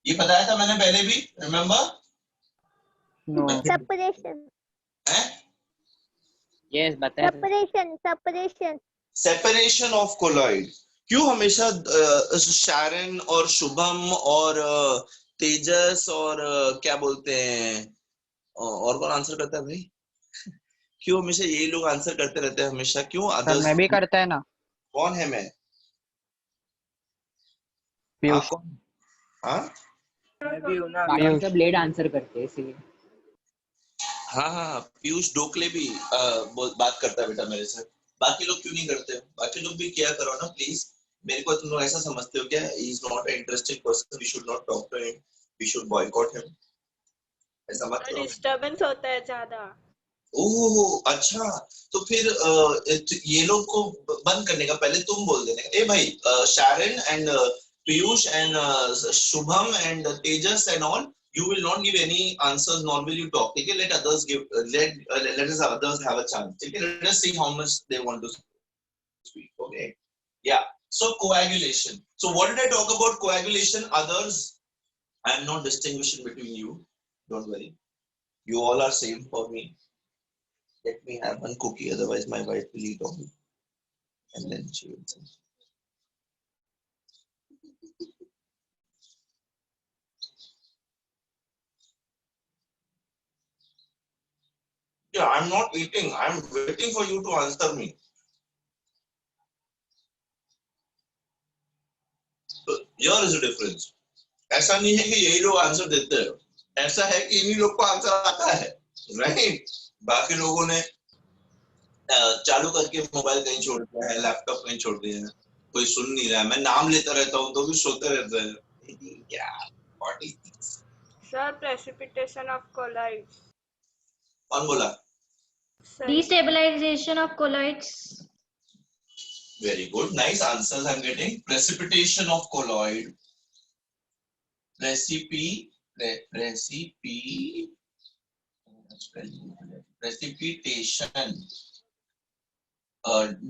ये बताया था मैंने पहले भी, रिमेम्बर? नो। सेपरेशन। है यस बताया था। Separation separation. Separation of colloid. क्यों हमेशा शारन और शुभम और तेजस और क्या बोलते हैं, और कौन आंसर करता है भाई? क्यों हमेशा यही लोग आंसर करते रहते हैं हमेशा, क्यों? सर अदर्स मैं भी करता है ना। कौन है मैं? हाँ पीयूष। कौन? हाँ मैं भी हूँ ना। पीयूष। सब लेट आंसर करते हैं इसलिए। हाँ हाँ, पीयूष डोकले भी बात करता है बेटा मेरे से। बाकी लोग क्यों नहीं करते? बाकी लोग भी किया करो ना प्लीज। मेरे को तुम लोग ऐसा समझते हो क्या? He is not a interesting person, we should not talk to him, we should boycott him. ऐसा मत करो। डिस्टरबेंस होता है ज्यादा। ओह अच्छा, तो फिर ये लोग को बंद करने का पहले तुम बोल देने का, ए भाई Sharan and Piyush and Shubham and Tejas and all, you will not give any answers nor will you talk. Okay, let others give, let us others have a chance. Okay, let us see how much they want to speak. Okay, yeah. So coagulation, so what did I talk about coagulation? Others, I am not distinguishing between you, don't worry, you all are same for me. Let me have one cookie, otherwise my wife will eat all, and then she will say. Yeah, I'm not eating. I'm waiting for you to answer me. So here is the difference. ऐसा नहीं है कि यही लोग answer देते हैं, ऐसा है कि इन्हीं लोग को आंसर आता है, राइट? बाकी लोगों ने चालू करके मोबाइल कहीं छोड़ दिया है, लैपटॉप कहीं छोड़ दिया है, कोई सुन नहीं रहा है। मैं नाम लेता रहता हूँ तो भी सोते रहते हैं। क्या what is this? Sir precipitation of colloids. कौन बोला? Destabilization of colloids. Very good, nice answers I'm getting. Precipitation of colloid. Precipitation.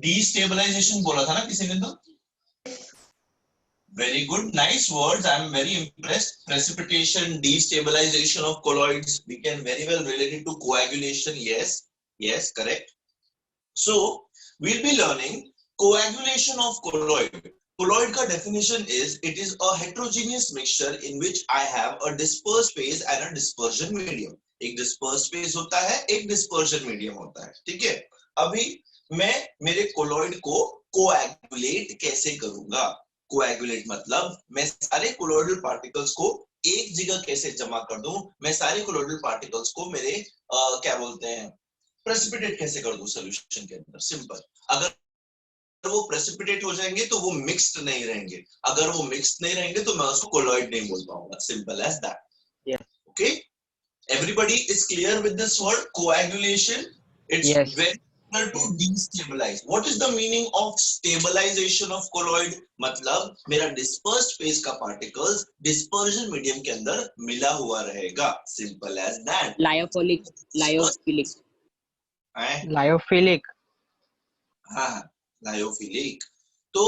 Destabilization बोला था ना किसी ने तो? Very good, nice words. I'm very impressed. Precipitation, destabilization of colloids. We can very well relate it to coagulation. Yes, yes, correct. So we'll be learning coagulation of colloid. Colloid का definition is it is a heterogeneous mixture in which I have a dispersed phase and a dispersion medium. एक dispersed phase होता है, एक dispersion medium होता है, ठीक है? अभी मैं मेरे colloid को coagulate कैसे करूंगा? Coagulate मतलब मैं सारे colloidal particles को एक जगह कैसे जमा कर दूं? मैं सारे colloidal particles को मेरे क्या बोलते हैं, प्रेसिपिटेट कैसे कर दूं सॉल्यूशन के अंदर? सिंपल। अगर वो प्रेसिपिटेट हो जाएंगे तो वो मिक्स्ड नहीं रहेंगे, अगर वो मिक्स्ड नहीं रहेंगे तो मैं उसको कोलॉइड नहीं बोल पाऊंगा। Simple as that. Okay, everybody is clear with this word coagulation? It's very to destabilize. What is the meaning of stabilization of colloid? मतलब मेरा dispersed phase का particles dispersion medium के अंदर मिला हुआ रहेगा। Simple as that. Lyophilic. Lyophilic. हाँ, lyophilic. तो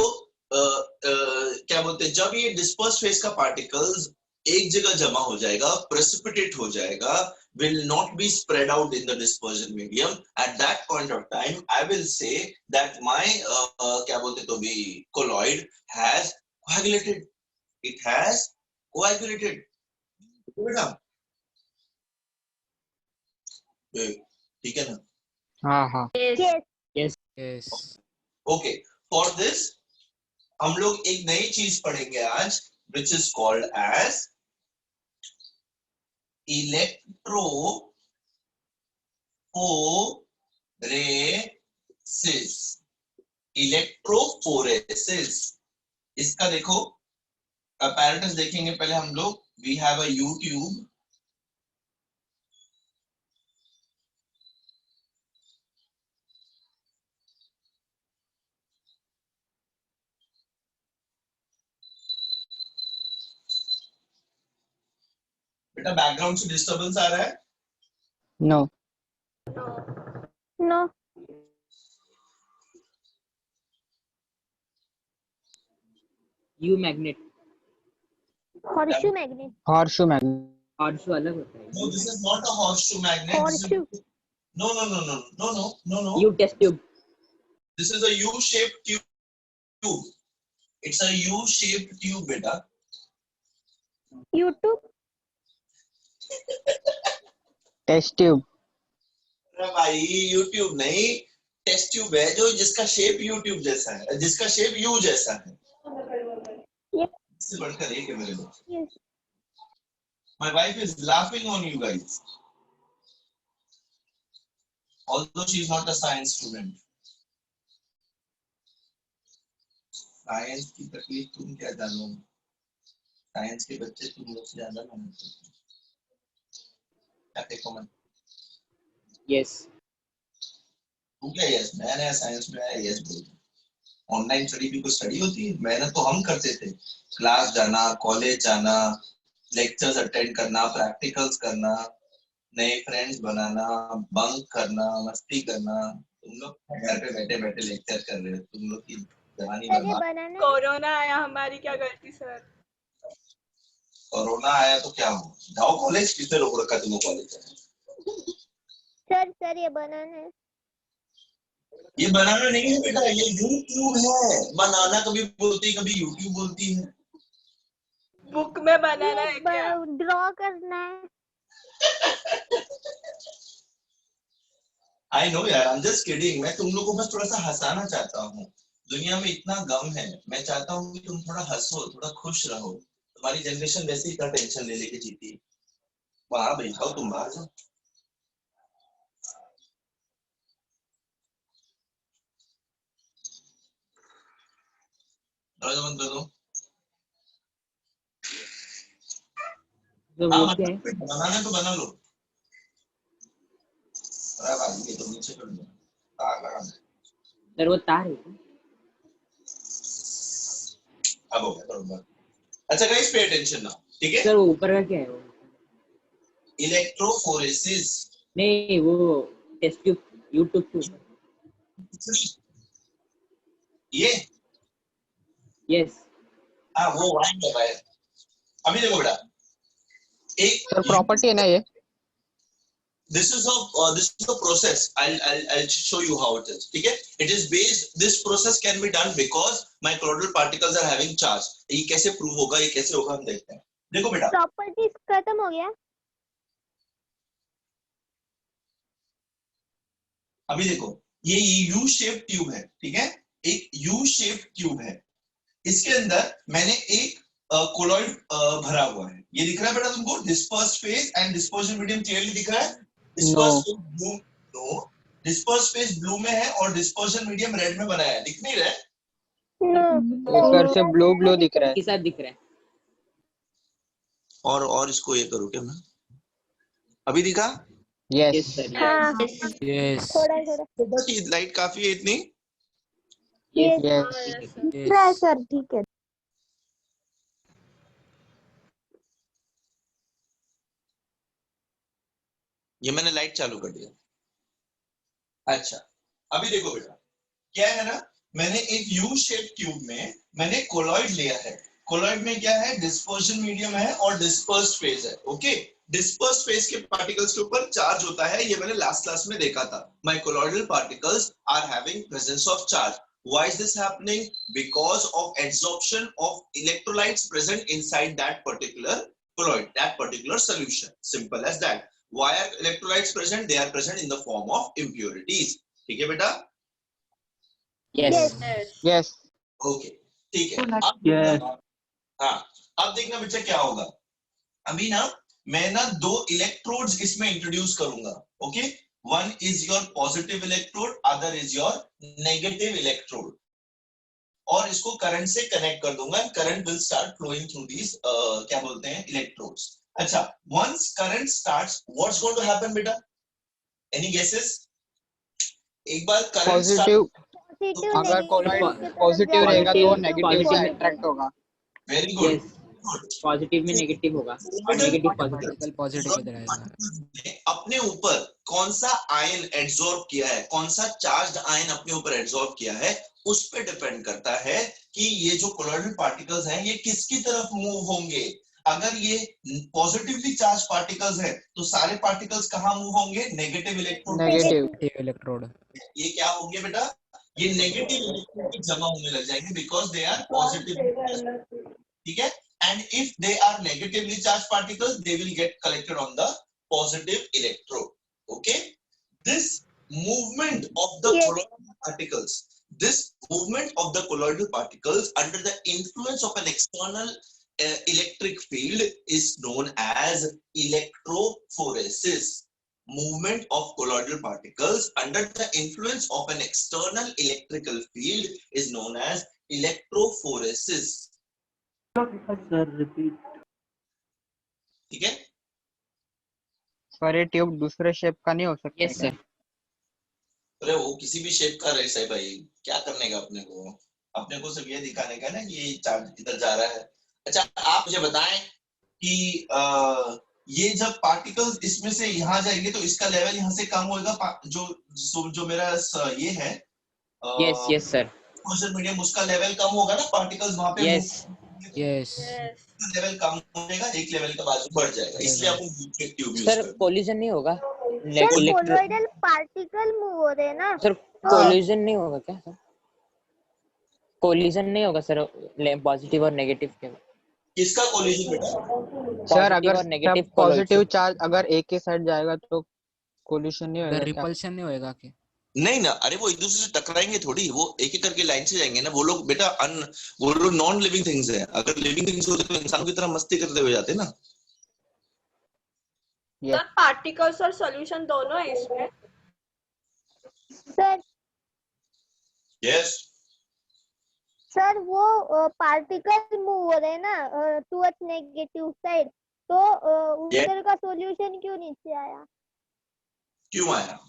क्या बोलते हैं, जब ये डिस्पर्स फेज का पार्टिकल्स एक जगह जमा हो जाएगा, प्रेसिपिटेट हो जाएगा, will not be spread out in the dispersion medium. At that point of time, I will say that my क्या बोलते तो भी colloid has coagulated. It has coagulated. बेटा ठीक है ना? हाँ हाँ। Yes. Yes. Okay, for this हम लोग एक नई चीज पढ़ेंगे आज, which is called as electrophoresis. Electrophoresis, इसका देखो apparatus देखेंगे पहले हम लोग। We have a YouTube. बेटा बैकग्राउंड से डिस्टरबेंस आ रहा है? No. No. You magnet. horseshoe magnet. horseshoe magnet. horseshoe अलग होता है. No, this is not a horseshoe magnet. Horseshoe. No. U test tube. This is a U-shaped tube. It's a U-shaped tube, beta. YouTube. Test tube. अरे भाई YouTube नहीं, test tube है जो जिसका shape YouTube जैसा है, जिसका शेप U जैसा है. Yes. इससे बढ़कर एक है मेरे दोस्त. Yes. My wife is laughing on you guys. Although she is not a science student. Science की तकलीफ तुम क्या जानो? साइंस के बच्चे तुम लोग से ज्यादा मेहनत करते हैं. क्या देखो मैं? Yes. तू क्या यस? मैं नया साइंस में आया यस बोल. ऑनलाइन स्टडी भी कुछ स्टडी होती है? मेहनत तो हम करते थे. क्लास जाना, कॉलेज जाना, लेक्चर्स अटेंड करना, प्रैक्टिकल्स करना, नए फ्रेंड्स बनाना, बंक करना, मस्ती करना. तुम लोग घर पे बैठे बैठे लेक्चर कर रहे हो. तुम लोग की जवानी सर ये बर्बाद. बनाना है. कोरोना आया, हमारी क्या गलती सर? कोरोना आया तो क्या हो? जाओ कॉलेज. किसने रोक रखा तुमको कॉलेज जाने? सर ये बनाना है. ये बनाना नहीं है बेटा, ये यूट्यूब है. बनाना कभी बोलती है, कभी यूट्यूब बोलती है. बुक में बनाना है क्या? ड्रॉ करना है. आई नो यार, आई एम जस्ट किडिंग. मैं तुम लोगों को बस थोड़ा सा हंसाना चाहता हूँ. दुनिया में इतना गम है, मैं चाहता हूँ कि तुम थोड़ा हंसो, थोड़ा खुश रहो. तुम्हारी जनरेशन वैसे ही इतना टेंशन ले लेके जीती है. वहां बैठाओ, तुम बाहर जाओ. दरवाजा बंद कर दो. तो हाँ, वो मत क्या है? बनाना है तो बना लो. अरे भाई ये तो नीचे कर दो. तार लगा दो. सर वो तार है क्या? अब हो गया थोड़ा बहुत. अच्छा गाइस, पे अटेंशन नाउ. ठीक है. सर वो ऊपर का क्या है वो? इलेक्ट्रोफोरेसिस. नहीं वो टेस्ट ट्यूब यूट्यूब ट्यूब. ये यस. हाँ वो वाइन है भाई. अभी देखो बेटा, एक सर प्रॉपर्टी है ना ये? this is a process. I'll show you how it is. ठीक है. It is based, this process can be done because my colloidal particles are having charge. ये कैसे प्रूव होगा, ये कैसे होगा, हम देखते हैं. देखो बेटा, प्रॉपर्टीज खत्म हो गया. अभी देखो, ये यू शेप ट्यूब है. ठीक है, एक यू शेप ट्यूब है. इसके अंदर मैंने एक कोलॉइड भरा हुआ है. ये दिख रहा है बेटा तुमको? Dispersed phase and dispersion medium clearly दिख रहा है? Dispersed phase blue, no, dispersed phase blue में है और डिस्पर्शन मीडियम रेड में बनाया है. दिख नहीं रहा है? सर से ब्लू ब्लू दिख रहा है. के साथ दिख रहा है. और इसको ये करो क्या मैं? अभी दिखा? Yes yes. सर. हाँ. Yes. थोड़ा लाइट काफी है इतनी. यस. Yes. सर ठीक है. ये मैंने लाइट चालू कर दिया. अच्छा, अभी देखो बेटा, क्या है ना, मैंने एक यू शेप ट्यूब में मैंने कोलॉइड लिया है. कोलॉइड में क्या है? डिस्पर्शन मीडियम है और डिस्पर्स्ड फेज है. ओके, डिस्पर्स्ड फेज के पार्टिकल्स के ऊपर चार्ज होता है. ये मैंने लास्ट क्लास में देखा था. My colloidal particles are having presence of charge. Why is this happening? Because of adsorption of electrolytes present inside that particular colloid, that particular solution. Simple as that. Why are electrolytes present? They are present in the form of impurities. ठीक है बेटा? Yes. Yes. Okay, ठीक है. अब हाँ, अब देखना बच्चा क्या होगा. अभी ना मैं ना दो इलेक्ट्रोड्स इसमें इंट्रोड्यूस करूंगा. Okay, one is your positive electrode, other is your negative electrode. और इसको करंट से कनेक्ट कर दूंगा. Current will start flowing through these क्या बोलते हैं, इलेक्ट्रोड्स. अच्छा, once current starts, what's going to happen बेटा? Any guesses? एक बार करंट पॉजिटिव. पॉजिटिव अगर कोलॉइड पॉजिटिव रहेगा तो नेगेटिव से अट्रैक्ट होगा. Very good. यस. पॉजिटिव में नेगेटिव होगा और नेगेटिव पॉजिटिव. Particle positive की तरह है. अपने ऊपर कौन सा आयन एड्सॉर्ब किया है, कौन सा चार्ज्ड आयन अपने ऊपर एड्सॉर्ब किया है, उस पे डिपेंड करता है कि ये जो कोलॉइडल पार्टिकल्स हैं ये किसकी तरफ मूव होंगे. अगर ये पॉजिटिवली चार्ज पार्टिकल्स है तो सारे पार्टिकल्स कहाँ मूव होंगे? Negative electrode. Negative. Negative electrode. ये क्या होंगे बेटा? ये नेगेटिव इलेक्ट्रोड की जमा होने लग जाएंगे बिकॉज दे आर पॉजिटिव। ठीक है, and if they are negatively charged particles they will get collected on the positive electrode. Okay, this movement of the Yes. colloidal particles, this movement of the colloidal particles under the influence of an external electric field is known as electrophoresis. Movement of colloidal particles under the influence of an external electrical field is known as electrophoresis. Sir repeat. ठीक है, sir ये tube दूसरे shape का नहीं हो सकता? Yes sir. अरे वो किसी भी शेप का रह है भाई, क्या करने का अपने को सिर्फ ये दिखाने का ना कि ये चार्ज इधर जा रहा है। अच्छा, आप मुझे बताएं कि ये जब पार्टिकल्स इसमें से यहाँ जाएंगे तो इसका लेवल यहाँ से कम होगा, जो मेरा ये है yes yes sir. Exposure medium, उसका लेवल कम होगा ना, पार्टिकल्स वहां पे यस यस। लेवल कम होगा, एक लेवल का बाजू बढ़ जाएगा, इसलिए अपन ट्यूब यूज सर करते हैं। कोलिजन नहीं होगा? सर कोलोइडल पार्टिकल मूव हो रहे हैं ना? सर कोलिजन नहीं होगा क्या सर? कोलिजन नहीं होगा सर पॉजिटिव और नेगेटिव के? किसका कोलिजन बेटा? सर अगर और नेगेटिव पॉजिटिव चार्ज अगर एक के साइड जाएगा तो कोलिशन नहीं होगा क्या? रिपल्शन नहीं होएगा क्या? नहीं ना, अरे वो एक दूसरे से टकराएंगे थोड़ी, वो एक एक करके लाइन से जाएंगे ना। वो लोग बेटा वो लोग नॉन लिविंग थिंग्स है। अगर लिविंग थिंग्स होते तो इंसानों की तरह मस्ती करते हुए जाते ना। Yes. सर पार्टिकल्स और सॉल्यूशन दोनों है इसमें? सर यस, सर वो पार्टिकल मूव हो रहे हैं ना टुवर्ड्स नेगेटिव साइड, तो उधर का सॉल्यूशन क्यों नीचे आया? क्यों आया?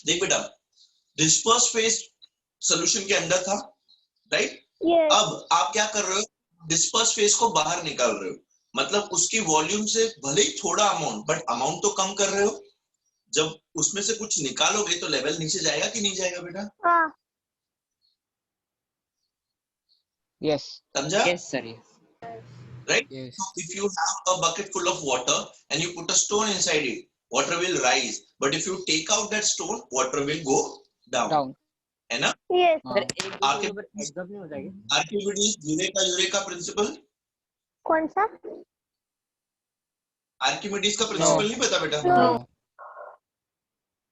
देख बेटा, डिस्पर्स फेज सॉल्यूशन के अंदर था, राइट? यस। अब आप क्या कर रहे हो? डिस्पर्स फेज को बाहर निकाल रहे हो, मतलब उसकी वॉल्यूम से भले ही थोड़ा अमाउंट, बट अमाउंट तो कम कर रहे हो। जब उसमें से कुछ निकालोगे तो लेवल नीचे जाएगा कि नहीं जाएगा बेटा? हाँ। Yes. समझा? Yes sir yes. Right? Yes. So if you have a bucket full of water and you put a stone inside it, water will rise. But if you take out that stone, water will go down. Down. है ना? Yes. हाँ. Sir एक आके- exam नहीं हो जाएगा? Archimedes eureka principal, कौन सा? आर्किमिडीज का प्रिंसिपल नहीं पता बेटा? No.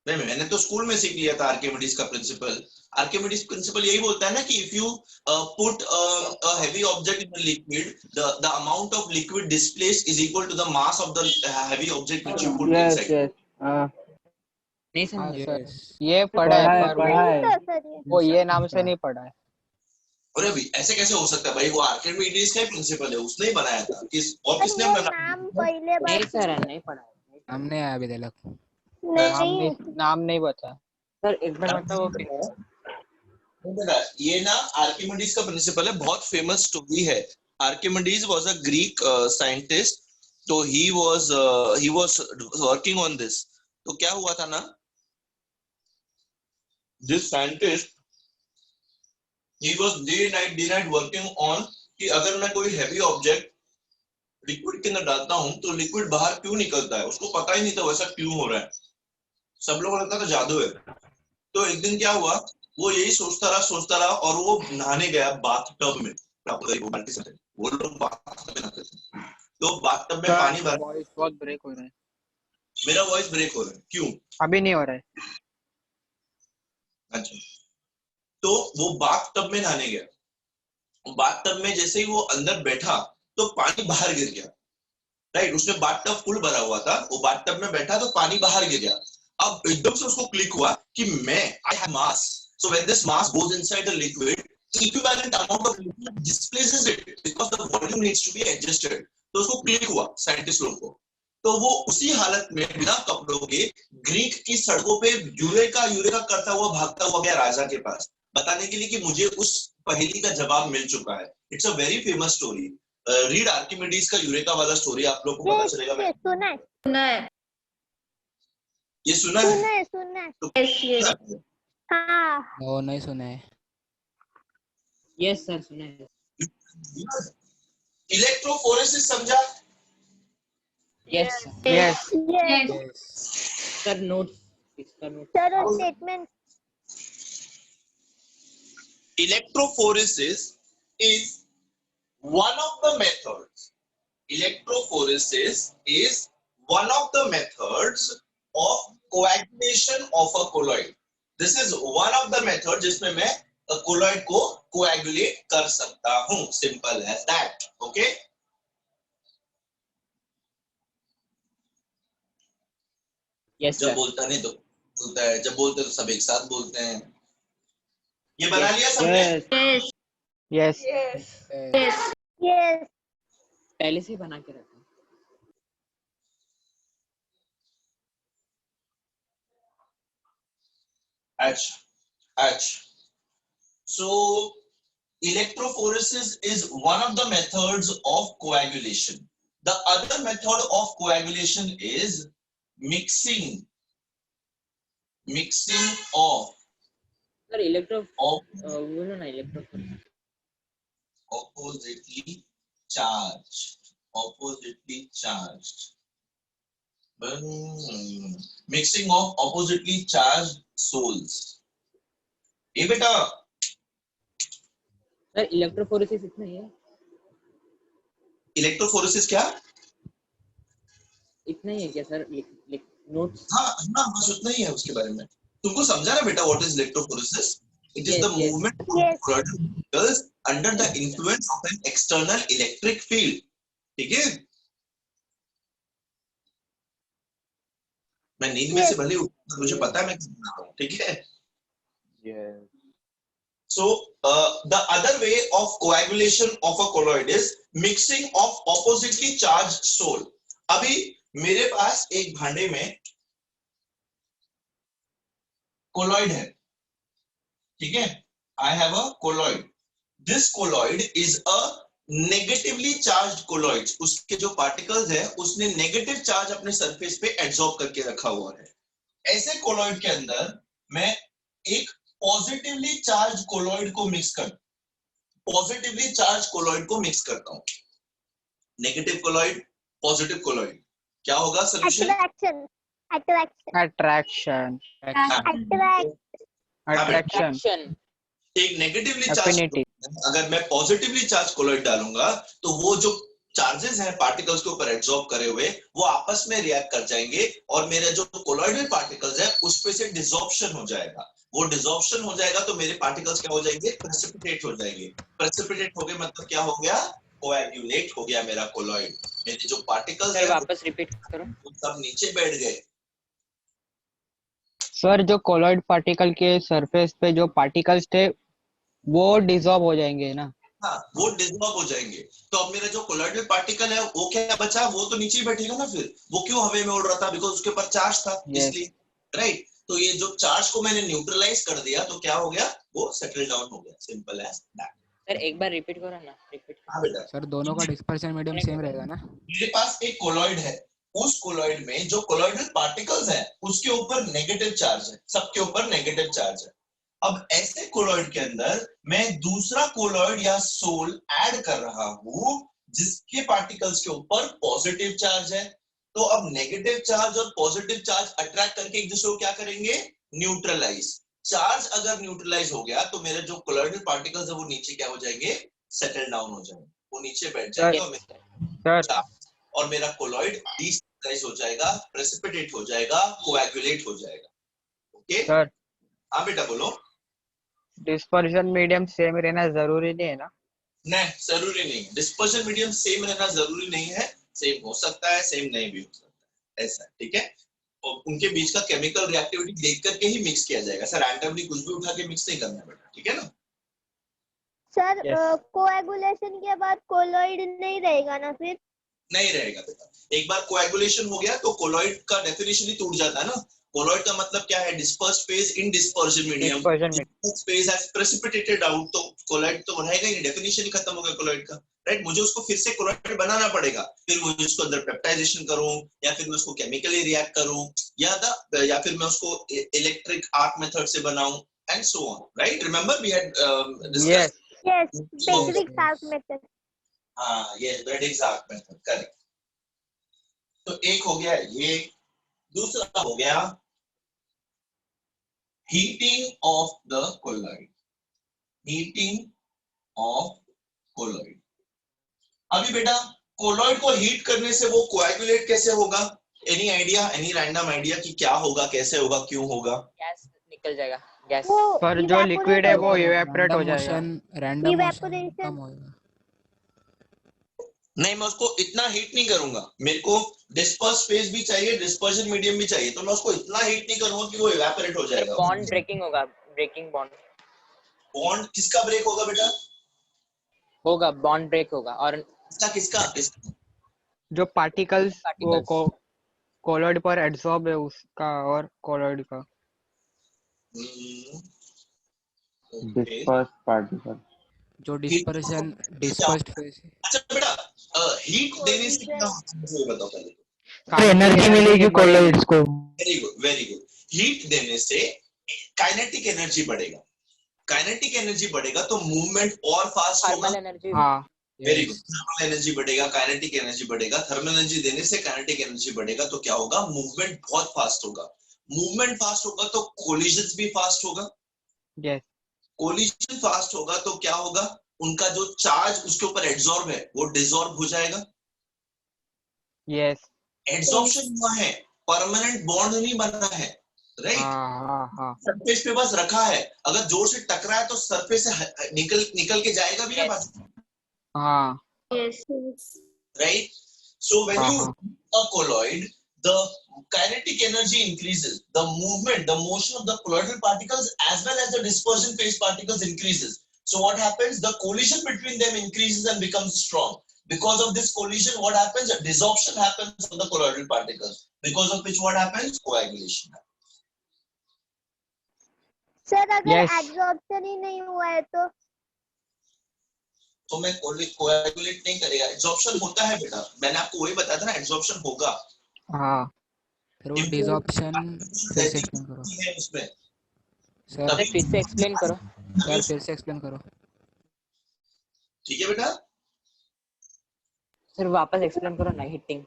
नहीं, मैंने तो स्कूल में सीख लिया था आर्किमिडीज का प्रिंसिपल। आर्किमिडीज प्रिंसिपल यही बोलता है ना कि if you put a heavy object in a liquid, the amount of liquid displaced is equal to the mass of the heavy object which you put Yes, inside. yes. नहीं हाँ समझ sir, Yes. ये पढ़ा है पर नहीं तो sir ये वो ये नाम से नहीं पढ़ा है। अरे अभी ऐसे कैसे हो सकता है भाई? वो आर्किमिडीज का ही प्रिंसिपल है, उसने ही बनाया था। और सर किसने वो बनाया? नाम पहले नहीं बार सर नहीं पढ़ा है। हमने अभी तक। नहीं। नाम नहीं बता। सर एक बार बताओ। ये ना आर्किमिडीज का प्रिंसिपल है, बहुत फेमस स्टोरी है। Archimedes was a Greek scientist, तो he was working on this. तो क्या हुआ था ना, this scientist he was day night working on कि अगर मैं कोई हैवी ऑब्जेक्ट लिक्विड के अंदर डालता हूं तो लिक्विड बाहर क्यों निकलता है। उसको पता ही नहीं था वैसा क्यों हो रहा है, सब लोगों को लगता था जादू है। तो एक दिन क्या हुआ, वो यही सोचता रहा और वो नहाने गया बाथटब में। वो लोग बाथटब में नहाते थे, तो बाथटब में पानी भर। वॉइस बहुत ब्रेक हो रहा है। मेरा वॉइस ब्रेक हो रहा है क्यों? अभी नहीं हो रहा है। अच्छा, तो वो बाथटब में नहाने गया। बाथटब में जैसे ही वो अंदर बैठा तो पानी बाहर गिर गया, राइट? उसने बाथटब फुल भरा हुआ था, वो बाथटब में बैठा तो पानी बाहर गिर गया। अब एकदम से उसको क्लिक हुआ कि मैं I have mass, so when this mass goes inside the liquid, equivalent amount of liquid displaces it because the volume needs to be adjusted. तो उसको क्लिक हुआ साइंटिस्ट लोगों को। तो वो उसी हालत में बिना कपड़ों के ग्रीक की सड़कों पे यूरेका करता हुआ भागता हुआ गया राजा के पास, बताने के लिए कि मुझे उस पहेली का जवाब मिल चुका है। It's a very famous story. Read Archimedes का यूरेका वाला स्टोरी, आप लोगों को पता चलेगा। ये सुना है। ये सुना है? सुना है। तो हाँ। वो नहीं सुना है। यस सर सुना है। इलेक्ट्रोफोरेसिस समझा? Yes. Yes. Yes. Yes. Sir, notes. इसका notes. Sir, a statement. Electrophoresis is one of the methods. Electrophoresis is one of the methods of coagulation of a colloid. This is one of the methods जिसमें मैं colloid को coagulate कर सकता हूँ. Simple as that. Okay? Yes, जब sir. बोलता नहीं तो बोलता है, जब बोलते तो सब एक साथ बोलते हैं. ये बना लिया सबने? Yes. Yes. Yes. Yes. Yes. पहले से ही बना के रखा. H. So electrophoresis is one of the methods of coagulation. The other method of coagulation is mixing of Sir, बोलो ना electrophoresis. oppositely charged. Mixing of oppositely charged souls. ये बेटा Sir, electrophoresis इतना ही है. इलेक्ट्रोफोरेसिस क्या? इतना ही है क्या सर? Notes. हाँ बस उतना ही है उसके बारे में. तुमको समझा ना बेटा what is electrophoresis? It is Yes, the yes. movement Yes. of particles under the influence of an external electric field. ठीक है? मैं नींद में से भले उठा, मुझे पता है मैं क्या बना रहा हूँ. ठीक है? Yes. So the other way of coagulation of a colloid is mixing of oppositely charged soul. अभी मेरे पास एक भांडे में colloid है. ठीक है? I have a colloid. This colloid is a negatively charged colloid. उसके जो particles है उसने negative charge अपने surface पे absorb करके रखा हुआ है. ऐसे colloid के अंदर मैं एक positively charged colloid को mix करता हूँ. Negative colloid, positive colloid. क्या होगा solution? Attraction. Attraction. Attract. एक नेगेटिवली चार्ज, Affinity. अगर मैं पॉजिटिवली चार्ज कोलॉइड डालूंगा तो वो जो चार्जेस हैं पार्टिकल्स के ऊपर एब्जॉर्ब करे हुए वो आपस में रिएक्ट कर जाएंगे और मेरे जो कोलॉइडल पार्टिकल्स है उस पे से डिसॉर्प्शन हो जाएगा. वो डिसॉर्प्शन हो जाएगा तो मेरे पार्टिकल्स क्या हो जाएंगे? प्रेसिपिटेट हो जाएंगे. प्रेसिपिटेट हो गए मतलब क्या हो गया? कोएगुलेट हो गया मेरा कोलॉइड. मेरे जो पार्टिकल्स सर है वापस रिपीट करो. वो सब नीचे बैठ गए. सर जो कोलॉइड पार्टिकल के सरफेस पे जो पार्टिकल्स थे वो डिसॉल्व हो जाएंगे ना? हाँ, वो डिसॉल्व हो जाएंगे. तो अब मेरा जो कोलॉइडल पार्टिकल है वो क्या बचा? वो तो नीचे ही बैठेगा ना. फिर वो क्यों हवा में उड़ रहा था? बिकॉज उसके ऊपर चार्ज था. Yes. इसलिए राइट. तो ये जो चार्ज को मैंने न्यूट्रलाइज कर दिया तो क्या हो गया? वो सेटल डाउन हो गया. Simple as that. सर एक बार रिपीट करो ना. रिपीट. हाँ बेटा, सर दोनों का डिस्पर्शन मीडियम सेम रहेगा ना? मेरे पास एक कोलॉइड है. उस कोलॉइड में जो कोलॉइडल पार्टिकल्स हैं उसके ऊपर नेगेटिव चार्ज है. सबके ऊपर नेगेटिव चार्ज है. अब ऐसे कोलॉइड के अंदर मैं दूसरा कोलॉइड या सोल ऐड कर रहा हूं जिसके पार्टिकल्स के ऊपर पॉजिटिव चार्ज है. तो अब नेगेटिव चार्ज और पॉजिटिव चार्ज अट्रैक्ट करके एक दूसरे को क्या करेंगे? न्यूट्रलाइज. चार्ज अगर न्यूट्रलाइज हो गया तो मेरे जो कोलॉइडल पार्टिकल्स है वो नीचे क्या हो जाएंगे? सेटल डाउन हो जाएंगे. वो नीचे बैठ जाएगा सर और मेरा कोलॉइड डिस्टलाइज हो जाएगा, प्रेसिपिटेट हो जाएगा, कोएगुलेट हो जाएगा. ओके? सर हाँ बेटा बोलो. डिस्पर्शन मीडियम सेम रहना जरूरी नहीं है ना? नहीं, जरूरी नहीं. डिस्पर्शन मीडियम सेम रहना जरूरी नहीं है. सेम हो सकता है, सेम नहीं भी हो सकता है. ऐसा. ठीक है? और उनके बीच का केमिकल रिएक्टिविटी देख करके ही मिक्स किया जाएगा. सर रैंडमली कुछ भी उठा के मिक्स नहीं करना बेटा. ठीक है ना? Sir Yes. कोएगुलेशन के बाद कोलॉइड नहीं रहेगा ना फिर? नहीं रहेगा बेटा. एक बार कोएगुलेशन हो गया तो कोलॉइड का डेफिनेशन ही टूट जाता है ना. कोलॉइड का मतलब क्या है? Dispersed phase in dispersion medium. Dispersion medium. Dispersed phase has precipitated out. तो कोलॉइड तो रहेगा ही नहीं. डेफिनेशन ही खत्म हो गया कोलॉइड का. राइट? मुझे उसको फिर से कोलॉइड बनाना पड़ेगा. फिर मुझे उसको अंदर पेप्टाइजेशन करूं या फिर मैं उसको केमिकली रिएक्ट करूं या फिर मैं उसको इलेक्ट्रिक आर्क मेथड से बनाऊं and so on. Right? Remember we had discussed. Yes. Basic task method. हाँ ये ब्रेडिग्स आर्क मेथड करेक्ट। तो एक हो गया ये, दूसरा हो गया heating of the colloid, heating of colloid. अभी बेटा कोलॉइड को हीट करने से वो कोएगुलेट कैसे होगा? Any idea, any random idea कि क्या होगा, कैसे होगा, क्यों होगा? गैस निकल जाएगा, गैस। वो पर जो लिक्विड है वो इवेपोरेट हो रैंडम जाएगा। Motion, random motion Evaporation. कम होएगा। नहीं, मैं उसको इतना हीट नहीं करूंगा, मेरे को डिस्पर्स फेज भी चाहिए, डिस्पर्जन मीडियम भी चाहिए, तो मैं उसको इतना हीट नहीं करूंगा कि वो इवेपोरेट हो जाएगा। बॉन्ड ब्रेकिंग होगा, ब्रेकिंग बॉन्ड बॉन्ड किसका ब्रेक होगा बेटा? होगा, बॉन्ड ब्रेक होगा। और किसका किसका किसका? जो पार्टिकल्स वो Particles. कोलॉइड पर एब्सॉर्ब है उसका और कोलॉइड का। Okay. dispersed particle. जो डिस्पर्शन डिस्पर्स्ड फेज है। अच्छा बेटा हीट देने से क्या होता है मुझे बताओ पहले। तो एनर्जी मिलेगी कोलॉइड्स को। Very good very good. Heat देने से काइनेटिक एनर्जी बढ़ेगा, काइनेटिक एनर्जी बढ़ेगा तो मूवमेंट और फास्ट होगा। Thermal energy. हाँ वेरी गुड। थर्मल एनर्जी बढ़ेगा, काइनेटिक एनर्जी बढ़ेगा। थर्मल एनर्जी देने से काइनेटिक एनर्जी बढ़ेगा तो क्या होगा? मूवमेंट बहुत फास्ट होगा। मूवमेंट फास्ट होगा तो कोलिजन्स भी फास्ट होगा। यस कोलिजन फास्ट होगा तो क्या होगा? उनका जो चार्ज उसके ऊपर एड्सॉर्ब है वो डिसॉर्ब हो जाएगा। यस एड्सॉर्प्शन हुआ है, परमानेंट बॉन्ड नहीं बना है, राइट? हाँ सरफेस पे बस रखा है, अगर जोर से टकराए तो सरफेस से निकल के जाएगा भी ना बस, हाँ Yes. right? So when you हाँ a colloid, the kinetic energy increases, the movement, the motion of the colloidal particles as well as the dispersion phase particles increases. So what happens? The collision between them increases and becomes strong. Because of this collision, what happens? A desorption happens of the colloidal particles. Because of which what happens? Coagulation happens. Sir अगर Yes. Absorption ही नहीं हुआ है तो मैं coagulate नहीं करेगा। Absorption होता है बेटा, मैंने आपको वही बताया था ना, एब्जॉर्प्शन होगा। हाँ फिर वो डिसऑप्शन फिर से एक्सप्लेन करो है उसमें। सर। अरे फिर से एक्सप्लेन करो। सर फिर से एक्सप्लेन करो। ठीक है बेटा, सर वापस एक्सप्लेन करो ना। हीटिंग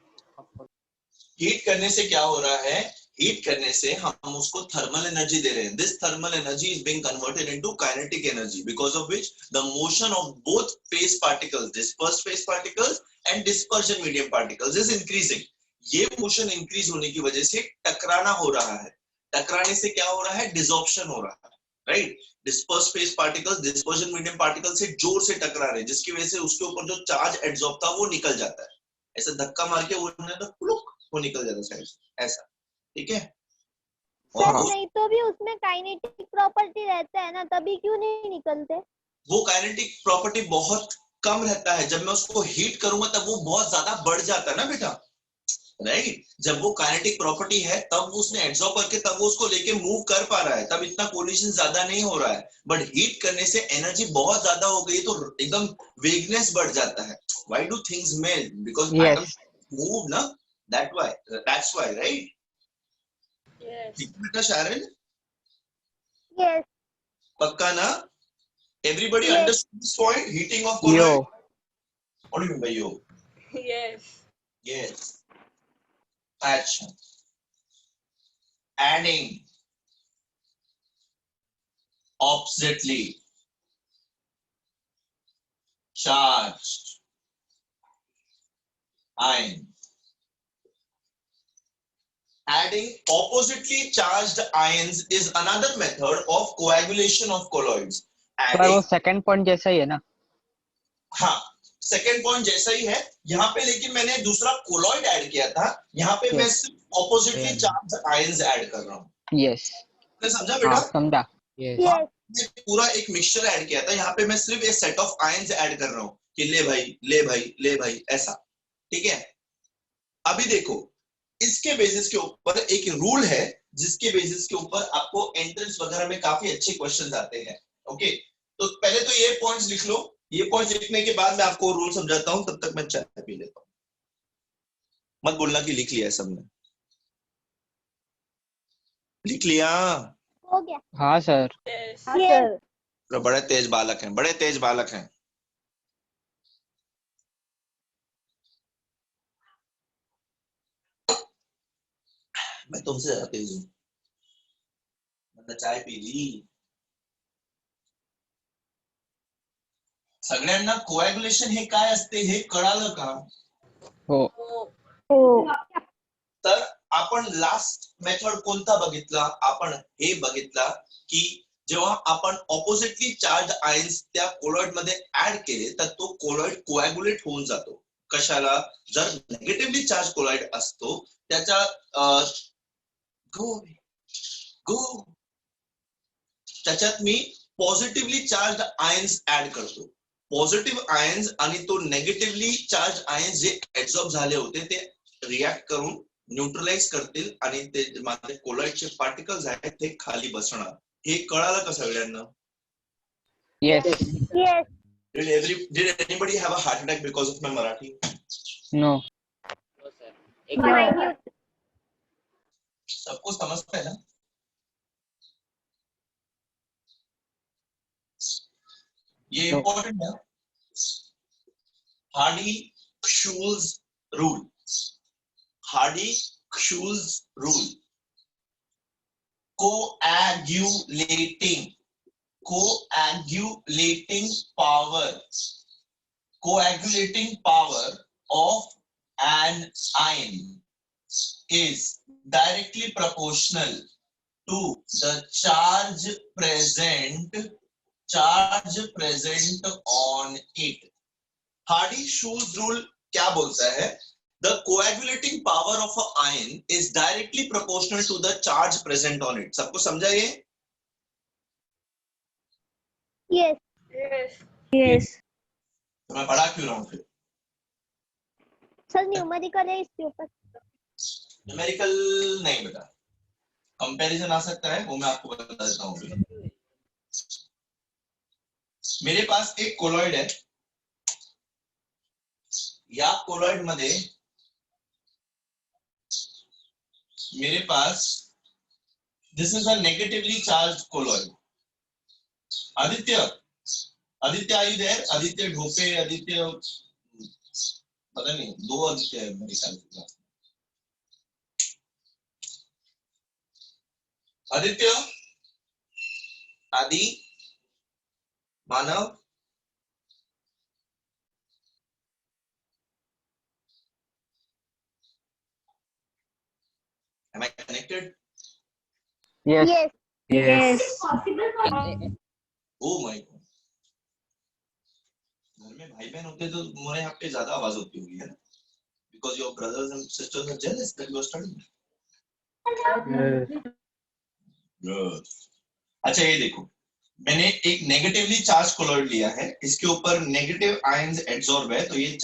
हीट करने से क्या हो रहा है? हीट करने से हम उसको थर्मल एनर्जी दे रहे हैं। This thermal energy is being converted into kinetic energy because of which the motion of both phase particles, dispersed phase particles and dispersion medium particles is increasing. ये मोशन इंक्रीज होने की वजह से टकराना हो रहा है। टकराने से क्या हो रहा है? डिसऑप्शन हो रहा है, right? Dispersed phase particles dispersion medium particle से जोर से टकरा रहे हैं, जिसकी वजह से उसके ऊपर जो चार्ज एड्सॉर्ब था वो निकल जाता है। ऐसे धक्का मार के वो निकल जाता है साइड से, ऐसा। ठीक है? सर और नहीं तो भी उसमें काइनेटिक प्रॉपर्टी रहता है ना, तभी क्यों नहीं निकलते? वो काइनेटिक प्रॉपर्टी बहुत कम रहता है, जब मैं उसको हीट करूंगा तब वो बहुत ज्यादा बढ़ जाता है ना बेटा, राइट? जब वो काइनेटिक प्रॉपर्टी है तब वो उसने एब्सॉर्ब करके तब वो उसको लेके मूव कर पा रहा है, तब इतना कोलिजन ज्यादा नहीं हो रहा है। बट हीट करने से एनर्जी बहुत ज्यादा हो गई तो एकदम वेगनेस बढ़ जाता है। Why do things melt? Because Yes. Atoms move ना, दैट्स व्हाई, राइट? Yes. ठीक है बेटा शारन, यस पक्का ना? Everybody Yes. understood this point? Heating of yo colloid? What do you mean by yo? Yes. Yes. Action. Adding oppositely charged ion. Adding oppositely charged ions is another method of coagulation of colloids. पर वो Adding, second point जैसा ही है ना। हाँ second point जैसा ही है यहाँ पे, लेकिन मैंने दूसरा कोलॉइड ऐड किया था, यहाँ पे मैं सिर्फ ऑपोजिटली चार्ज आयंस ऐड कर रहा हूँ। यस आपने समझा हाँ बेटा? समझा। यस यस मैं पूरा एक मिक्सचर ऐड किया था, यहाँ पे मैं सिर्फ एक सेट ऑफ आयंस ऐड कर रहा हूँ कि ले भाई ले भाई ले भाई, ऐसा। ठीक है? अभी देखो, इसके बेसिस के ऊपर एक रूल है जिसके बेसिस के ऊपर आपको एंट्रेंस वगैरह में काफी अच्छे क्वेश्चंस आते हैं। ओके, तो पहले तो ये पॉइंट्स लिख लो। ये पॉइंट्स लिखने के बाद मैं आपको रूल समझाता हूं, तब तक मैं चाय पी लेता हूं। मत बोलना कि लिख लिया है सबने। लिख लिया? हो गया। हाँ सर। Yes. यस तो बड़े तेज बालक हैं, बड़े तेज बालक हैं। मैं तुमसे ज्यादा तेज हूँ, मैंने चाय पी ली। सगळ्यांना कोएग्युलेशन हे काय असते हे कळालं का? हो. Oh. तर आपण लास्ट मेथड कोणता बघितला? आपण हे बघितला की जेव्हा आपण ऑपोजिटली चार्ज आयन्स त्या कोलॉइड मध्ये ऍड केले तर तो कोलॉइड कोएग्युलेट होऊन जातो. कशाला? जर नेगेटिव्हली चार्ज कोलॉइड असतो त्याच्या त्याच्यात मी पॉझिटिव्हली चार्ज आयन्स ऍड करतो. पॉझिटिव्ह आयन्स आणि तो नेगेटिव्हली चार्ज आयन्स जे ऍब्सॉर्ब झाले होते ते रिॲक्ट करून न्यूट्रलाइज करतील आणि ते माझे कोलॉइडचे पार्टिकल्स आहेत ते खाली बसणार. हे कळालं का सगळ्यांना? Yes. Yes. Did anybody have a heart attack because of my Marathi? No. No, sir. एक Minute. सबको समझता है ना? ये No. इम्पोर्टेंट है. Hardy-Schulz rule. Hardy-Schulz rule. Coagulating power of an ion is directly proportional to the charge present on it. Hardy-Schulz rule क्या बोलता है? The coagulating power of an ion is directly proportional to the charge present on it. सबको समझा ये? Yes. Yes. तो मैं पढ़ा क्यों रहा हूँ फिर? सर न्यूमेरिकल है इसके ऊपर. न्यूमेरिकल नहीं बेटा, कंपैरिजन आ सकता है, वो मैं आपको बता देता हूँ. मेरे पास एक कोलॉइड है. या कोलॉइड मध्ये मेरे पास this is a negatively charge colloid. Aditya are you there? Aditya Dhope, Aditya पता नहीं, 2 आदित्य है मेरे ख्याल से. आदित्य, आदि, मानव, am I connected? Yes. Yes. Yes. Oh my God. घर में भाई बहन होते तो तुम्हारे यहाँ पे ज्यादा आवाज होती होगी है ना? Because your brothers and sisters are jealous that you are studying. Good. अच्छा ये देखो, मैंने एक नेगेटिवली चार्ज कोलॉइड लिया है, इसके ऊपर नेगेटिव आयंस एब्सॉर्ब है, तो ये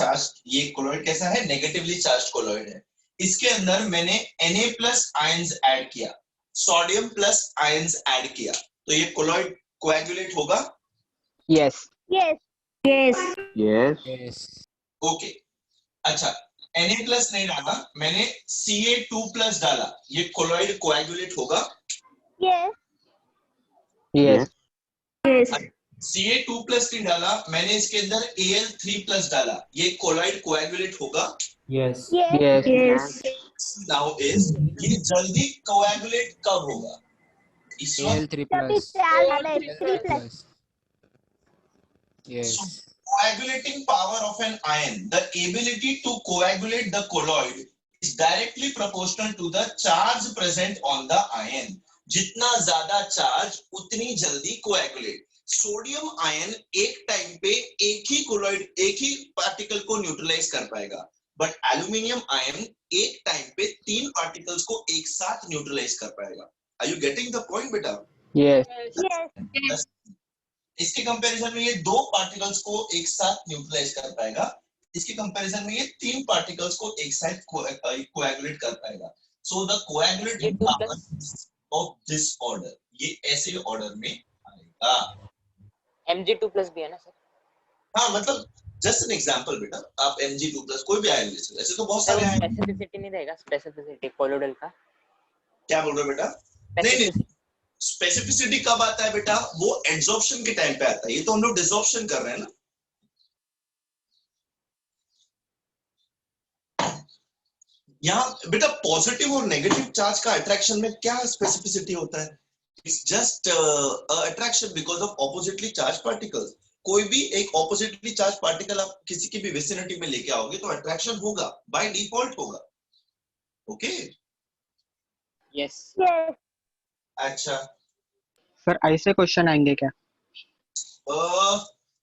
कोलॉइड कैसा है? नेगेटिवली चार्ज कोलॉइड है. इसके अंदर मैंने Na+ आयंस ऐड किया, सोडियम प्लस आयंस ऐड किया, तो ये कोलॉइड कोएगुलेट होगा? Yes. Yes. Yes. Yes. Okay. अच्छा, Na+ नहीं डाला, मैंने Ca2+ डाला, ये कोलॉइड कोएगुलेट होगा? Yes. Yes. Ca2+ नहीं डाला, मैंने इसके अंदर Al3+ डाला, ये कोलॉइड कोएगुलेट होगा? Yes. Yes. Yes. Now is ये जल्दी कोएगुलेट कब होगा? इस वक्त. तभी Al3+. चार्ज है 3+. Al3+. Yes. Coagulating power of an ion, the ability to coagulate the colloid is directly proportional to the charge present on the ion. जितना ज्यादा चार्ज उतनी जल्दी कोएगुलेट. सोडियम आयन एक टाइम पे एक ही कोलॉइड, एक ही particle को न्यूट्रलाइज कर पाएगा, बट एल्यूमिनियम आयन एक टाइम पे 3 पार्टिकल्स को एक साथ न्यूट्रलाइज कर पाएगा. Are you getting the point बेटा? Yes. Yes. इसके कंपैरिजन में ये 2 पार्टिकल्स को एक साथ न्यूट्रलाइज कर पाएगा, इसके कंपैरिजन में ये 3 पार्टिकल्स को एक साथ कोएगुलेट कर पाएगा. So the coagulating power of this order, ये ऐसे ऑर्डर में आएगा. Mg2+ भी है ना सर? हाँ, मतलब जस्ट एन एग्जांपल बेटा, आप Mg2+ कोई भी आयन ले सकते, ऐसे तो बहुत सारे आयन. स्पेसिफिसिटी नहीं देगा? स्पेसिफिसिटी कोलोइडल का क्या बोल रहे हो बेटा? नहीं, स्पेसिफिसिटी कब आता है बेटा? वो एड्सॉर्प्शन के टाइम पे आता है, ये तो हम लोग डिसॉर्प्शन कर रहे हैं ना. यहाँ बेटा पॉजिटिव और नेगेटिव चार्ज का अट्रैक्शन में क्या स्पेसिफिसिटी होता है? It's just attraction because of oppositely charge particles. कोई भी एक ऑपोजिटली चार्ज पार्टिकल आप किसी की भी विसिनिटी में लेके आओगे तो अट्रैक्शन होगा, बाय डिफॉल्ट होगा। Okay Yes. Yes. अच्छा, सर ऐसे क्वेश्चन आएंगे क्या?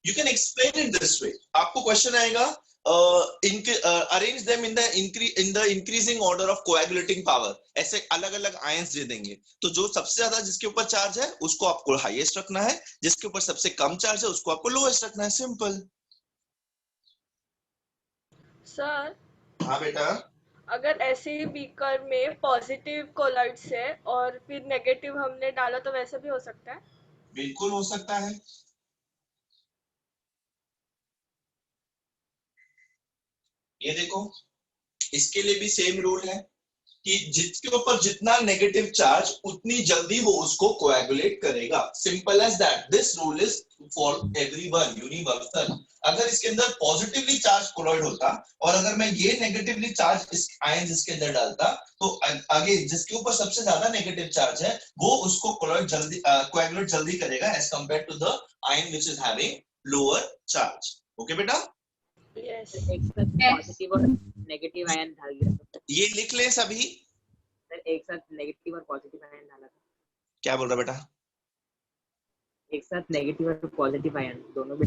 You can explain it this way. आपको क्वेश्चन आएगा arrange them in the increasing order of coagulating power. ऐसे अलग अलग आयंस दे देंगे, तो जो सबसे ज्यादा जिसके ऊपर चार्ज है उसको आपको हाईएस्ट रखना है, जिसके ऊपर सबसे कम चार्ज है उसको आपको लोएस्ट रखना है। सिंपल। सर हाँ बेटा, अगर ऐसे ही बीकर में पॉजिटिव कोलॉइड्स है और फिर नेगेटिव हमने डाला तो वैसे भी हो सकता है? बिल्कुल हो सकता है। ये देखो, इसके लिए भी सेम रूल है कि जिसके ऊपर जितना नेगेटिव चार्ज उतनी जल्दी वो उसको कोएगुलेट करेगा। Simple as that. This rule is for everyone, universal. अगर इसके अंदर पॉजिटिवली चार्ज कोलॉइड होता और अगर मैं ये नेगेटिवली चार्ज इस आयन इसके अंदर डालता तो आगे जिसके ऊपर सबसे ज्यादा नेगेटिव चार्ज है वो उसको कोलॉइड जल्दी कोएगुलेट जल्दी करेगा as compare to the ion which is having lower charge. Okay बेटा, यस। एक साथ पॉजिटिव और नेगेटिव आयन डाल दिया था ये लिख लें सभी। सर, एक साथ नेगेटिव और पॉजिटिव आयन डाला था। क्या बोल रहा बेटा? एक साथ नेगेटिव और पॉजिटिव आयन दोनों भी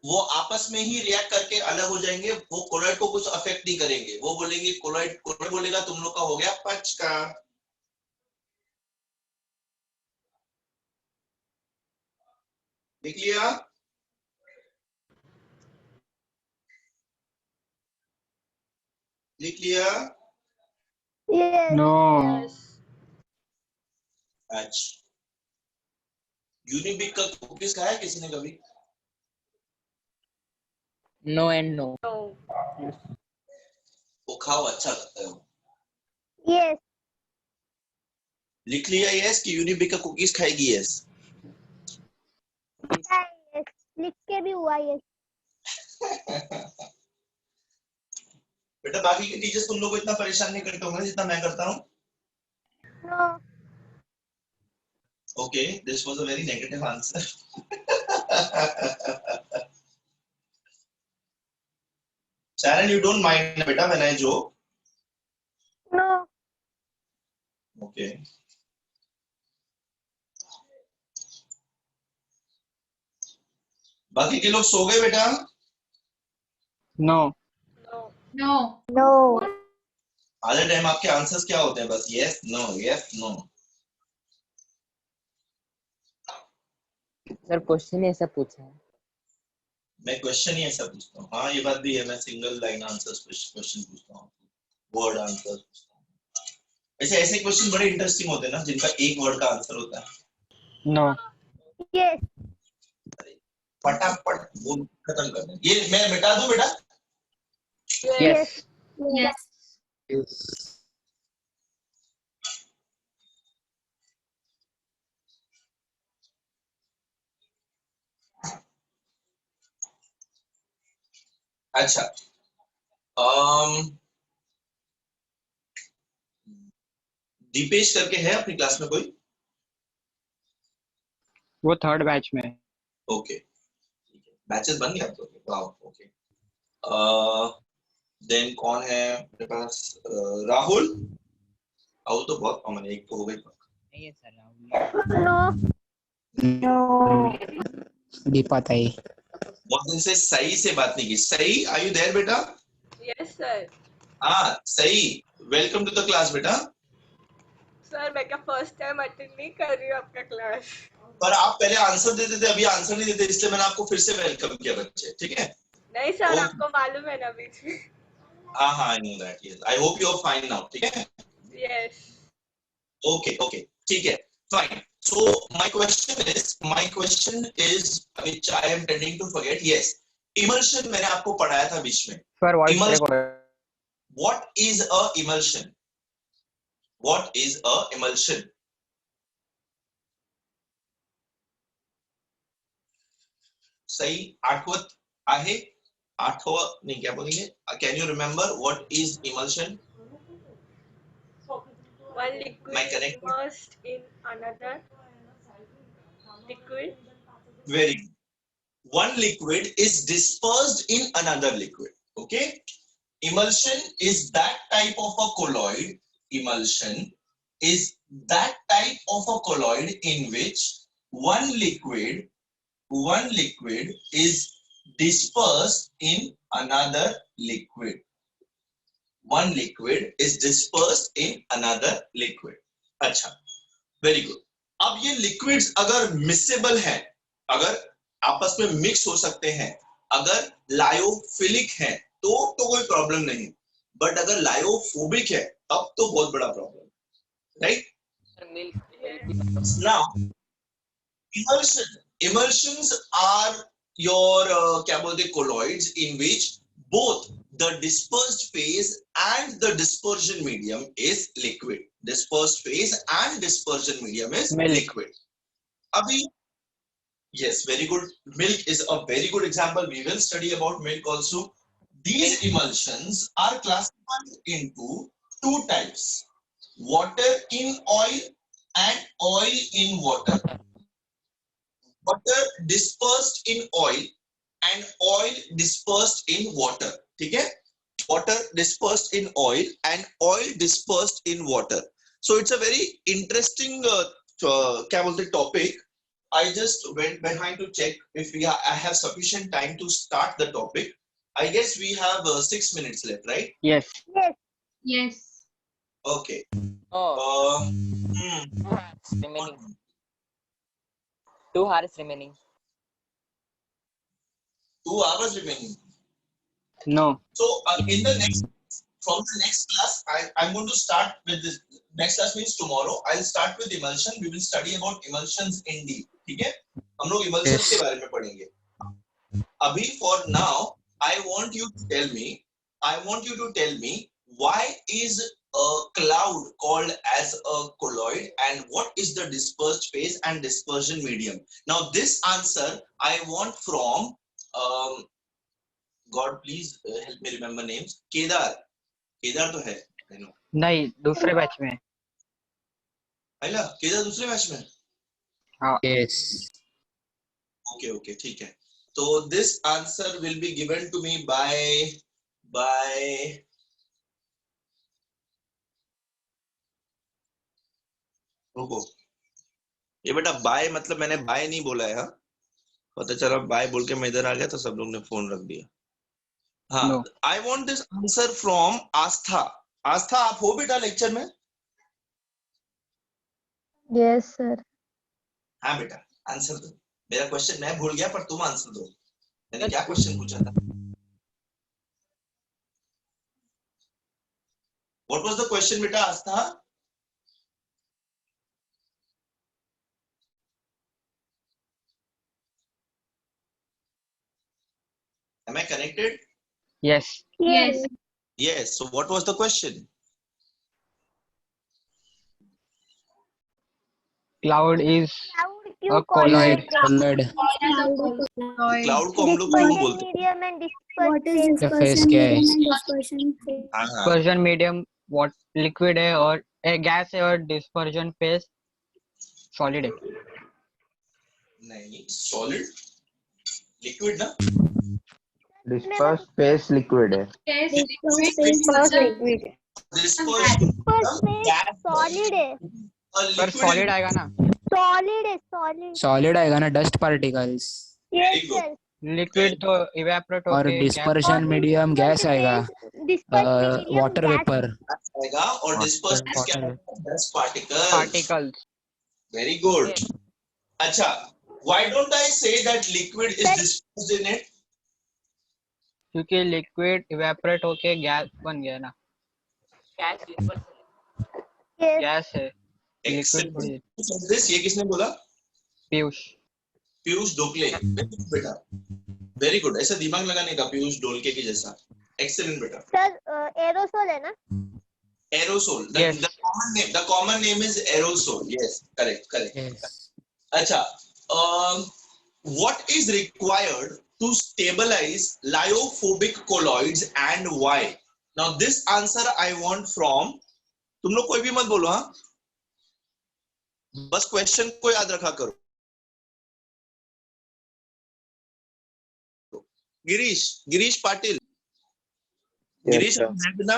वो आपस में ही रिएक्ट करके अलग हो जाएंगे, वो कोलॉइड को कुछ अफेक्ट नहीं करेंगे। वो बोलेंगे कोलॉइड, कोलॉइड बोलेगा तुम लोग का हो गया 5 का। देख लिया? लिख लिया? Yes. नो। यस। अच्छा, यूनिबिक का कुकीज खाया किसी ने कभी? No and no. नो। वो खाओ, अच्छा लगता है वो। Yes. लिख लिया यस कि यूनिबिक का कुकीज खाएगी? यस। Yes. लिख के भी हुआ yes. बेटा बाकी के टीचर्स तुम लोग को इतना परेशान नहीं करते होंगे जितना मैं करता हूँ। No. Okay, this was a very negative answer. Sharon, you don't mind बेटा when I joke? No. Okay. बाकी के लोग सो गए बेटा? नो। नो। No. आधे टाइम आपके आंसर्स क्या होते हैं? बस yes no yes no. Sir question ऐसा पूछा है। मैं क्वेश्चन ही ऐसा पूछता हूँ। हाँ ये बात भी है, मैं सिंगल लाइन आंसर्स क्वेश्चन पूछता हूँ, वर्ड आंसर पूछता हूँ। ऐसे ऐसे क्वेश्चन बड़े इंटरेस्टिंग होते हैं ना जिनका एक वर्ड का आंसर होता है। नो। Yes. फटाफट वो खत्म कर दें। ये मैं मिटा दूं बेटा? यस। Yes. अच्छा, दीपेश करके है अपनी क्लास में कोई? वो थर्ड बैच में है। ओके, बैचेस बन गया तो वाओ। ओके, देन कौन है मेरे पास? राहुल। राहुल तो बहुत कॉमन है, एक तो हो गई। नहीं है sir, Rahul. No. No. Deepa ताई। बहुत दिन से सही से बात नहीं की। सही, आर यू देयर बेटा? Yes sir. हाँ सही, वेलकम टू द क्लास बेटा। सर मैं क्या फर्स्ट टाइम अटेंड नहीं कर रही हूँ आपका क्लास? पर आप पहले आंसर देते थे, अभी आंसर नहीं देते, इसलिए मैंने आपको फिर से वेलकम किया बच्चे। ठीक है? नहीं सर, Okay. आपको मालूम है ना बीच में। हाँ हाँ, I know that. Yes, I hope you are fine now. ठीक है? यस। ओके ओके, ठीक है, fine. So my question is which I am tending to forget. Yes, immersion मैंने आपको पढ़ाया था बीच में। Sir voice Immersion. ब्रेक हो रहा है। What is a emulsion? What is a emulsion? सही आठवत आहे, आठवा नहीं क्या बोलेंगे? Can you remember what is emulsion? One Am I liquid correct? immersed in another liquid. Very good. One liquid is dispersed in another liquid. Okay. Emulsion is that type of a colloid. Emulsion is that type of a colloid in which one liquid is dispersed in another liquid. One liquid is dispersed in another liquid. अच्छा, very good. अब ये liquids अगर miscible हैं, अगर आपस में mix हो सकते हैं, अगर लायोफिलिक है तो कोई प्रॉब्लम नहीं, बट अगर लायोफोबिक है तब तो बहुत बड़ा problem, right? Now emulsions are your क्या बोलते colloids in which both the dispersed phase and the dispersion medium is liquid. Dispersed phase and dispersion medium is liquid. Abhi, yes, very good. Milk is a very good example. We will study about milk also. These emulsions are classified into two types: water in oil and oil in water. Water dispersed in oil and oil dispersed in water. ठीक है? Water dispersed in oil and oil dispersed in water. So it's a very interesting क्या बोलते topic. I just went behind to check if I have sufficient time to start the topic. I guess we have 6 minutes left, right? Yes. Yes. Yes. Okay. Remaining. 2 hours remaining. 2 hours remaining. No. So in the next, from the next class, I'm going to start with this. Next class means tomorrow. I'll start with emulsion. We will study about emulsions in deep. ठीक है? हम लोग emulsions के बारे में पढ़ेंगे. अभी for now, I want you to tell me why is a cloud called as a colloid and what is the dispersed phase and dispersion medium. Now this answer I want from God, please help me remember names. Kedar तो है, I know. नहीं, दूसरे batch में. आइला, केदार दूसरे batch में. हाँ. Yes. Okay, ठीक है. So this answer will be given to me by रुको. ये बेटा बाय मतलब मैंने बाय नहीं बोला है. हाँ, पता चला बाय बोल के मैं इधर आ गया तो सब लोग ने फोन रख दिया. हाँ, No. I want this answer from आस्था. आस्था, आप हो बेटा लेक्चर में? Yes, sir. हाँ बेटा, आंसर दो. मेरा क्वेश्चन मैं भूल गया पर तुम आंसर दो. मैंने क्या क्वेश्चन पूछा था? What was the question बेटा आस्था? Am I connected? Yes. Yes. Yes. So what was the question? Cloud is Cloud क्यों a colloid. Colloid. Cloud को हम लोग क्यों Dispersion बोलते हैं? medium and What is dispersion. The phase क्या है? dispersion phase? हाँ हाँ. Dispersion medium what liquid है और गैस है और dispersion phase solid है. नहीं, solid, liquid ना? Dispersed phase liquid है. Dispersed liquid. Dispersed Dispersed phase solid है. पर solid आएगा ना. Solid है, solid. Solid आएगा ना, dust particles. Yes, Very good. sir. Liquid तो evaporate और होके dispersion medium gas आएगा. Dispersed medium Water gas. vapor. आएगा और dispersed Water क्या? vapor. Dust particles. particles. Very good. अच्छा, why don't I say that liquid is Sir. dispersed in it? क्योंकि liquid evaporate होके gas बन गया ना. Yes. gas है. Liquid Excellent. थोड़ी है. This ये किसने बोला? पीयूष. पीयूष डोकले. बेटा. Very good. ऐसा दिमाग लगाने का पीयूष डोलके की जैसा. Excellent बेटा. Sir, aerosol है ना? Aerosol. Yes. The common name is aerosol. Yes, correct. Yes. Acha, what is required to stabilize lyophobic colloids and why? Now this answer I want from तुम लोग कोई भी मत बोलो, हाँ, बस क्वेश्चन को याद रखा करो। Girish Patil, Yes, Girish sir. ना,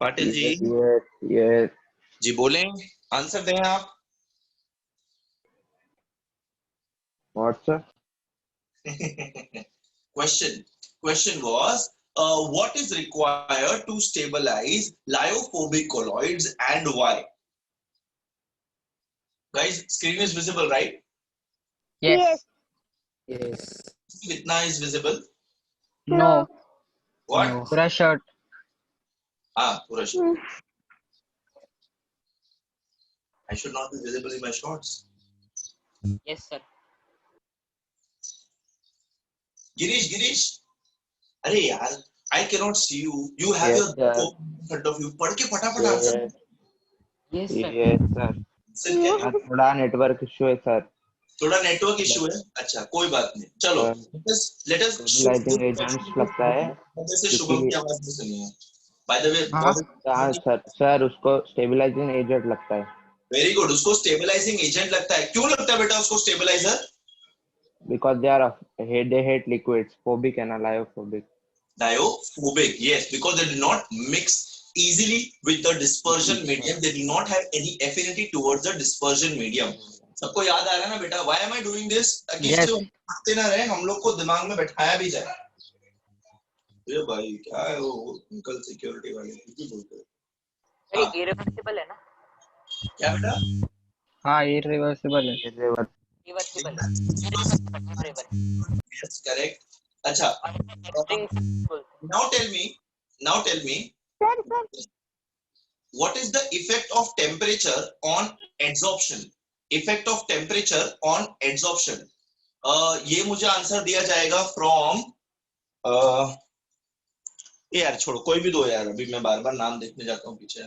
पाटिल जी Yes. जी बोलें, आंसर दें आप। What, sir? Question was, what is required to stabilize lyophobic colloids and why? Guys, screen is visible, right? Yes. Yes. Vitna is visible. No. What? No. पूरा shirt. Pura shirt. I should not be visible in my shorts. Yes, sir. Girish. अरे यार, I cannot see you. You have Yes, your sir. book in front of you. पढ़ के फटाफट answer. Yes, Yes, sir. yes, sir. Sir क्या? हाँ, थोड़ा network issue है sir. थोड़ा नेटवर्क इशू है. अच्छा, कोई बात नहीं. चलो. Let us स्टेबलाइजिंग एजेंट्स लगता है जैसे शुभम की आवाज में सुनिए. By the way, हाँ. हाँ सर उसको स्टेबलाइजिंग एजेंट लगता है. Very good. उसको स्टेबलाइजिंग एजेंट लगता है. क्यों लगता है बेटा उसको stabiliser? Because they hate liquids, phobic and lyophobic. Diophobic, yes, because they do not mix easily with the dispersion medium. They do not have any affinity towards the dispersion medium. सबको याद आ रहा है ना बेटा? Why am I doing this? ताकि Yes. इससे पढ़ते ना रहे, हम लोग को दिमाग में बैठाया भी जाए. ये भाई क्या है वो अंकल सिक्योरिटी वाले कुछ भी बोलते हैं. अरे irreversible है ना? क्या बेटा? हाँ, irreversible है. Reversible है. Yes, correct. अच्छा. Now tell me. Sir. What is the effect of temperature on adsorption? Effect of temperature on adsorption. ये मुझे आंसर दिया जाएगा from यार छोड़ो कोई भी दो यार, अभी मैं बार-बार नाम देखने जाता हूँ पीछे.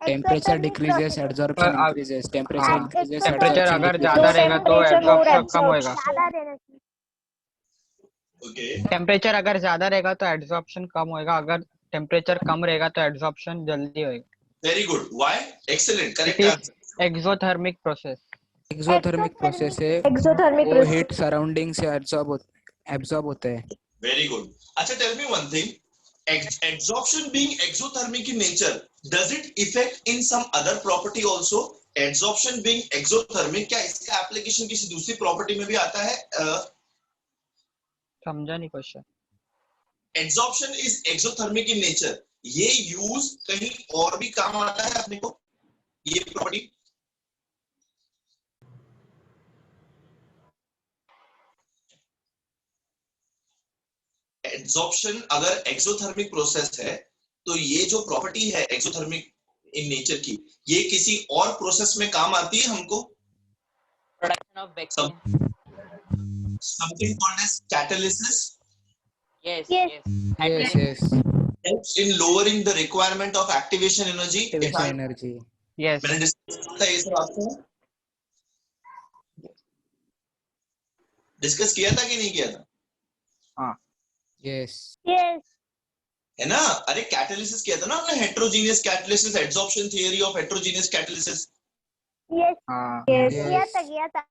Temperature decreases, absorption अब- increases. Temperature हाँ. increases, टेम्परेचर absorption अगर decreases. ज्यादा रहेगा तो एब्जॉर्प्शन कम होएगा. ज्यादा देना चाहिए. Okay. टेम्परेचर अगर ज्यादा रहेगा तो एब्जॉर्प्शन कम होएगा. अगर टेम्परेचर कम रहेगा तो एब्जॉर्प्शन जल्दी होएगा. Very good. Why? Excellent. Correct It is answer. Exothermic process. Exothermic process है. Exothermic वो heat surrounding से absorb होता है. Very good. अच्छा, tell me one thing. Adsorption being exothermic in nature, does it affect in some other property also? Adsorption being exothermic, क्या इसका application किसी दूसरी property में भी आता है? समझा नहीं question. Adsorption is exothermic in nature. ये use कहीं और भी काम आता है अपने को? ये property? Adsorption अगर exothermic process है, तो ये जो property है exothermic in nature की, ये किसी और process में काम आती है हमको? Production of vacuum. Something called as catalysis. Yes. Yes. Yes. Helps in lowering the requirement of activation energy. Activation energy. Yes. मैंने डिस्कस किया था ये सब आपको. डिस्कस किया था कि नहीं किया था? Yes. है ना? अरे कैटालिसिस किया था ना हमने. Heterogeneous catalysis, adsorption theory of heterogeneous catalysis. हाँ. किया था.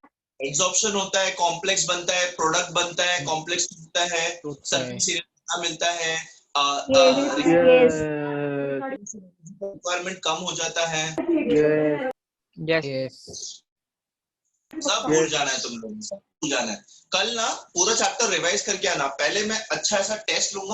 एड्सॉर्प्शन होता है, कॉम्प्लेक्स बनता है, प्रोडक्ट बनता है, कॉम्प्लेक्स टूटता है, टूटता है. सरफेस एरिया मिलता है, रिक्वायरमेंट कम हो जाता है. यस. Yes. सब भूल जाना है तुम लोगों को, सब भूल जाना है. कल ना पूरा चैप्टर रिवाइज करके आना. पहले मैं अच्छा ऐसा टेस्ट लूंगा.